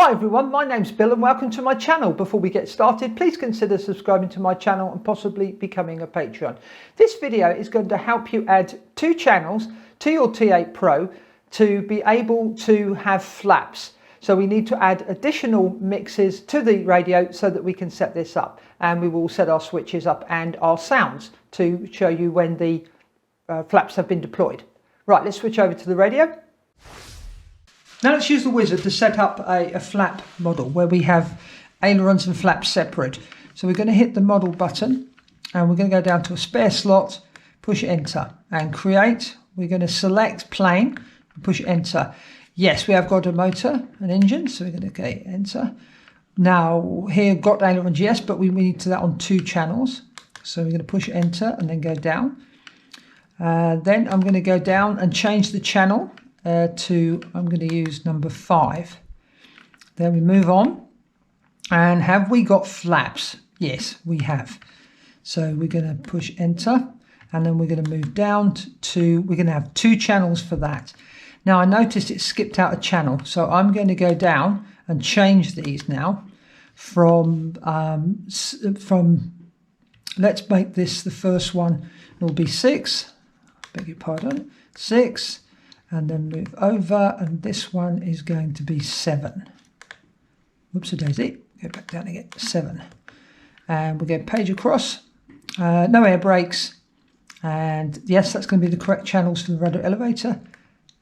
Hi everyone, my name's Bill and welcome to my channel. Before we get started, please consider subscribing to my channel and possibly becoming a Patreon. This video is going to help you add 2 channels to your T8 Pro to be able to have flaps. So we need to add additional mixes to the radio so that we can set this up, and we will set our switches up and our sounds to show you when the flaps have been deployed. Right, let's switch over to the radio. Now let's use the wizard to set up a flap model where we have ailerons and flaps separate. So we're going to hit the model button and we're going to go down to a spare slot, push enter and create. We're going to select plane, push enter. Yes, we have got a motor, an engine, so we're going to go enter. Now here got ailerons, yes, but we need to do that on 2 channels. So we're going to push enter and then go down. Then I'm going to go down and change the channel. I'm going to use number 5. Then we move on, and have we got flaps? Yes, we have. So we're going to push enter, and then we're going to move down to we're going to have 2 channels for that. Now I noticed it skipped out a channel, so I'm going to go down and change these now from let's make this the first one. It will be 6. Beg your pardon, 6. And then move over, and this one is going to be 7. Whoops-a-daisy, go back down again, 7. And we'll get page across, no air brakes, and yes, that's going to be the correct channels for the radio elevator.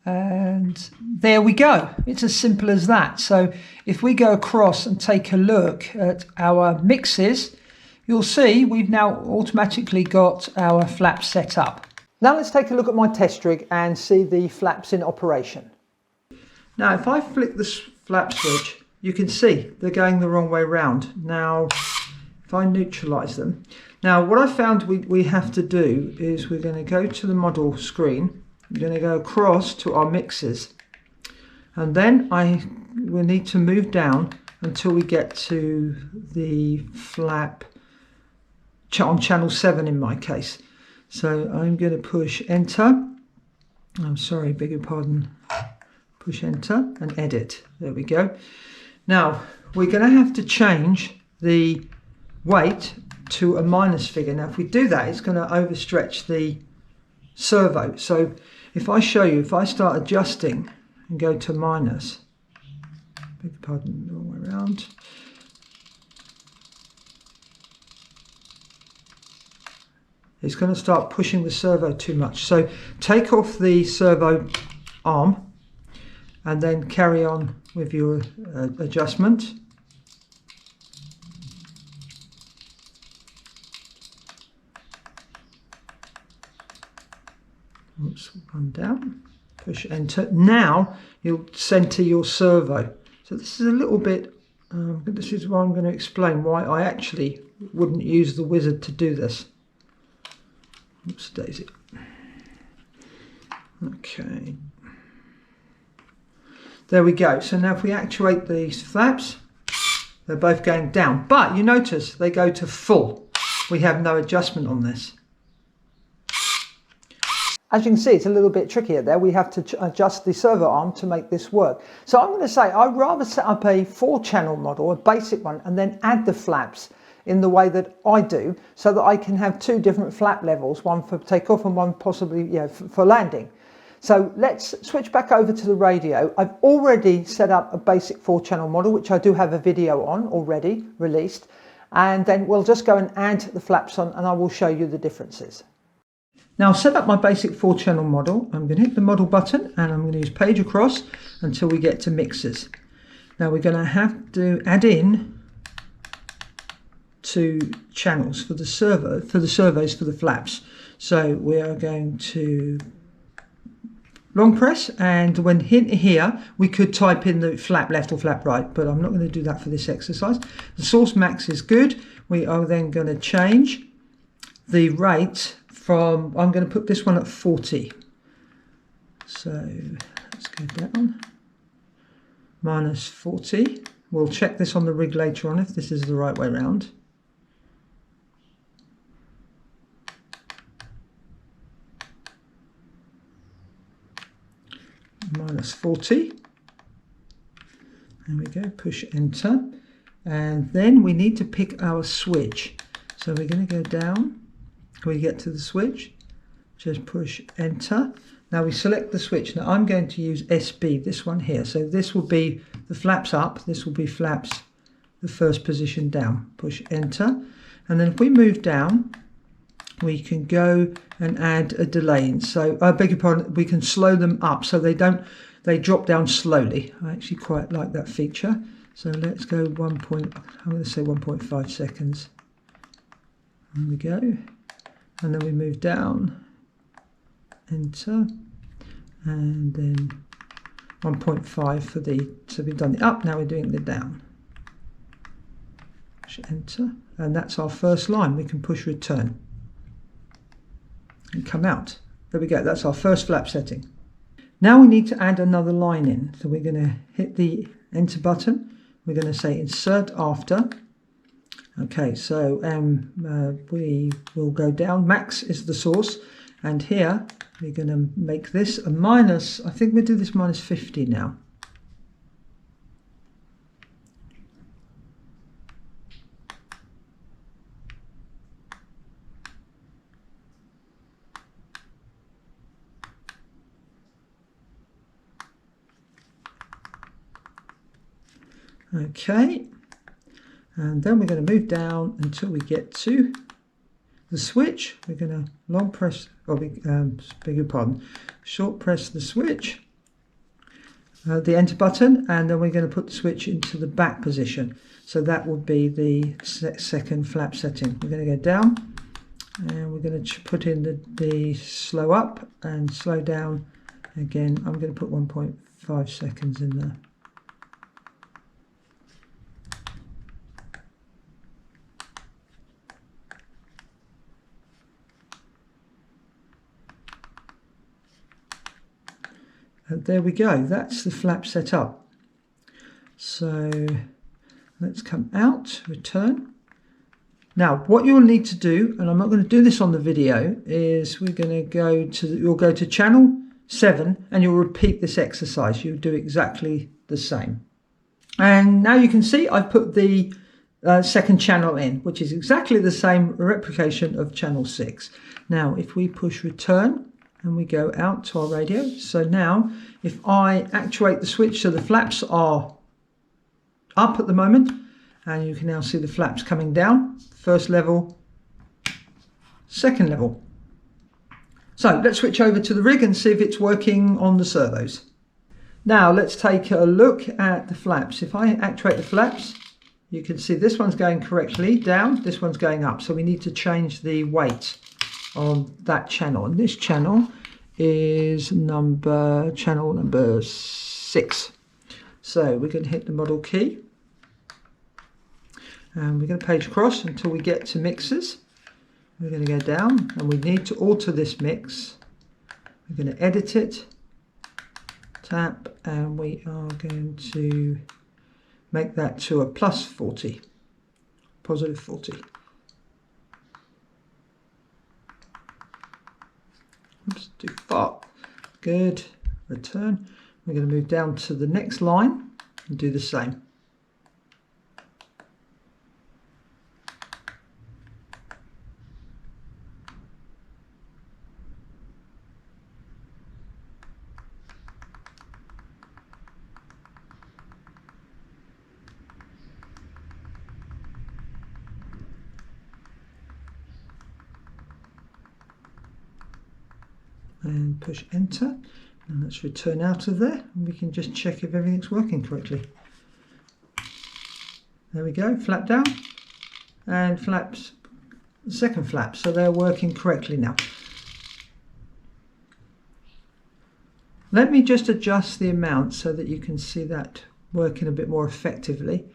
And there we go, it's as simple as that. So if we go across and take a look at our mixes, you'll see we've now automatically got our flaps set up. Now let's take a look at my test rig and see the flaps in operation. Now if I flick the flap switch, you can see they're going the wrong way round. Now if I neutralise them. Now what I found we have to do is we're going to go to the model screen. We're going to go across to our mixes. And then we'll need to move down until we get to the flap on channel 7 in my case. So I'm going to push enter. I'm sorry, beg your pardon. Push enter and edit. There we go. Now we're going to have to change the weight to a minus figure. Now if we do that, it's going to overstretch the servo. So if I show you, if I start adjusting and go to minus, beg your pardon, the wrong way around. It's going to start pushing the servo too much. So take off the servo arm and then carry on with your adjustment. Oops, one down. Push enter. Now you'll center your servo. So this is a little bit, this is why I'm going to explain why I actually wouldn't use the wizard to do this. Oops, daisy. Okay. There we go. So now if we actuate these flaps, they're both going down. But you notice they go to full. We have no adjustment on this. As you can see, it's a little bit trickier there. We have to adjust the servo arm to make this work. So I'm going to say I'd rather set up a 4-channel model, a basic one, and then add the flaps in the way that I do, so that I can have 2 different flap levels, one for takeoff and one possibly for landing. So let's switch back over to the radio. I've already set up a basic 4-channel model, which I do have a video on already released, and then we'll just go and add the flaps on and I will show you the differences. Now I've set up my basic 4-channel model. I'm going to hit the model button and I'm going to use page across until we get to mixes. Now we're going to have to add in 2 channels for the servos for the flaps. So we are going to long press, and when hit here we could type in the flap left or flap right, but I'm not going to do that for this exercise. The source max is good. We are then going to change the rate from, I'm going to put this one at 40. So let's go down, minus 40. We'll check this on the rig later on if this is the right way round. Minus 40, There we go, push enter. And then we need to pick our switch. So we're going to go down, we get to the switch, just push enter. Now we select the switch. Now I'm going to use SB, this one here. So this will be the flaps up, this will be flaps the first position down. Push enter. And then if we move down, we can go and add a delay. So I beg your pardon, we can slow them up so they drop down slowly. I actually quite like that feature. So let's go I'm going to say 1.5 seconds. There we go. And then we move down, enter, and then 1.5 for the, so we've done the up, now we're doing the down. Push enter, and that's our first line. We can push return and come out. There we go, that's our first flap setting. Now we need to add another line in. So we're going to hit the enter button. We're going to say insert after. Okay, so we will go down. Max is the source. And here we're going to make this a minus, I think we'll do this minus 50 now. Okay, and then we're going to move down until we get to the switch. We're going to long press, beg your pardon, short press the switch, the enter button, and then we're going to put the switch into the back position. So that will be the second flap setting. We're going to go down, and we're going to put in the slow up and slow down. Again, I'm going to put 1.5 seconds in there. And there we go, that's the flap set up. So let's come out, return. Now what you'll need to do, and I'm not going to do this on the video, is we're going to go to, you'll go to channel 7 and you'll repeat this exercise. You'll do exactly the same. And now you can see I've put the second channel in, which is exactly the same replication of channel 6. Now if we push return, and we go out to our radio. So now if I actuate the switch, so the flaps are up at the moment, and you can now see the flaps coming down, first level, second level. So let's switch over to the rig and see if it's working on the servos. Now let's take a look at the flaps. If I actuate the flaps, you can see this one's going correctly down, this one's going up. So we need to change the weight on that channel, and this channel is channel number 6. So we're going to hit the model key, and we're going to page across until we get to mixes. We're going to go down, and we need to alter this mix. We're going to edit it, tap, and we are going to make that to a plus 40, positive 40. Oops, too far. Good. Return. We're going to move down to the next line and do the same. And push enter, and let's return out of there, and we can just check if everything's working correctly. There we go, flap down and flaps, second flap, so they're working correctly now. Let me just adjust the amount so that you can see that working a bit more effectively.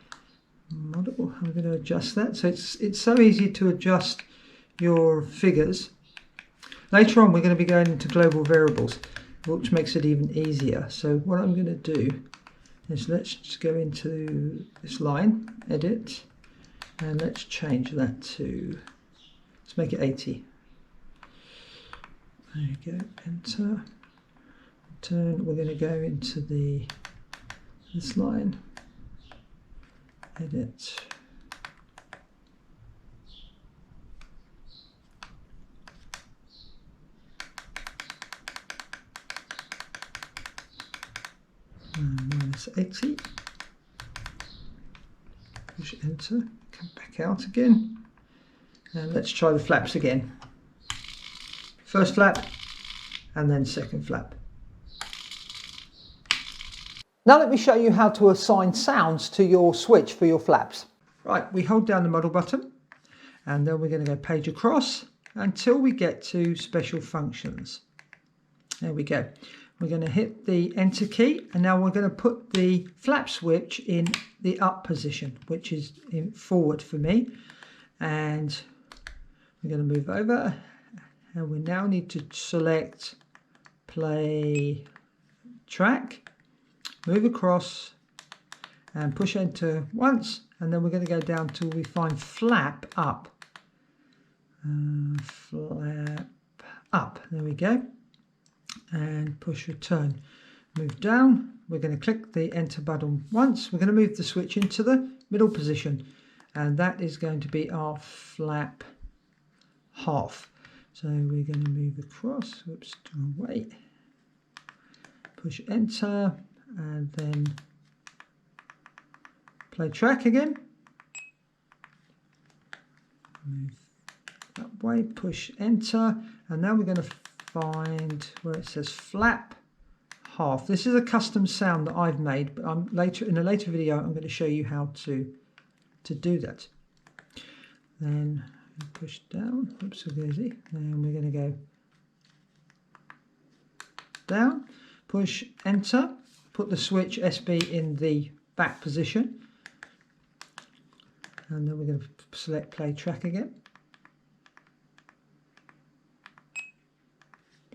Model, I'm going to adjust that. So it's so easy to adjust your figures. Later on, we're going to be going into global variables, which makes it even easier. So what I'm going to do is let's just go into this line, edit, and let's change that to, let's make it 80. There you go, enter, return. We're going to go into this line, edit. Minus 80. Push enter, come back out again. And let's try the flaps again. First flap and then second flap. Now let me show you how to assign sounds to your switch for your flaps. Right, we hold down the model button and then we're going to go page across until we get to special functions. There we go. We're going to hit the enter key and now we're going to put the flap switch in the up position, which is in forward for me. And we're going to move over and we now need to select play track, move across and push enter once, and then we're going to go down till we find flap up. Flap up, there we go. And push return. Move down, we're going to click the enter button once, we're going to move the switch into the middle position, and that is going to be our flap half. So we're going to move across, whoops, wait, push enter and then play track again, move that way, push enter, and now we're going to find where it says flap half. This is a custom sound that I've made, but in a later video I'm going to show you how to do that. Then push down, oops, so easy. Then we're going to go down, push enter, put the switch SB in the back position, and then we're going to select play track again.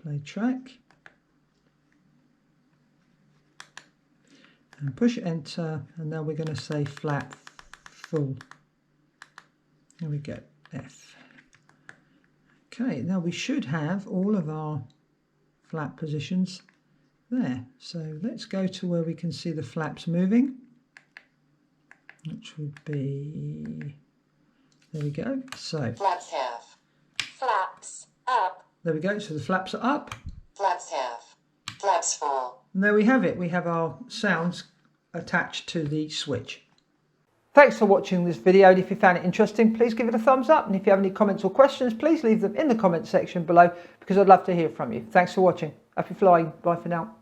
Play track and push enter, and now we're going to say flap full. There we go, F. Okay, now we should have all of our flap positions there. So let's go to where we can see the flaps moving, which would be, there we go. So flaps half, flaps up. There we go, so the flaps are up. Flaps half, flaps full. And there we have it. We have our sounds attached to the switch. Thanks for watching this video, and if you found it interesting, please give it a thumbs up. And if you have any comments or questions, please leave them in the comment section below, because I'd love to hear from you. Thanks for watching. Happy flying. Bye for now.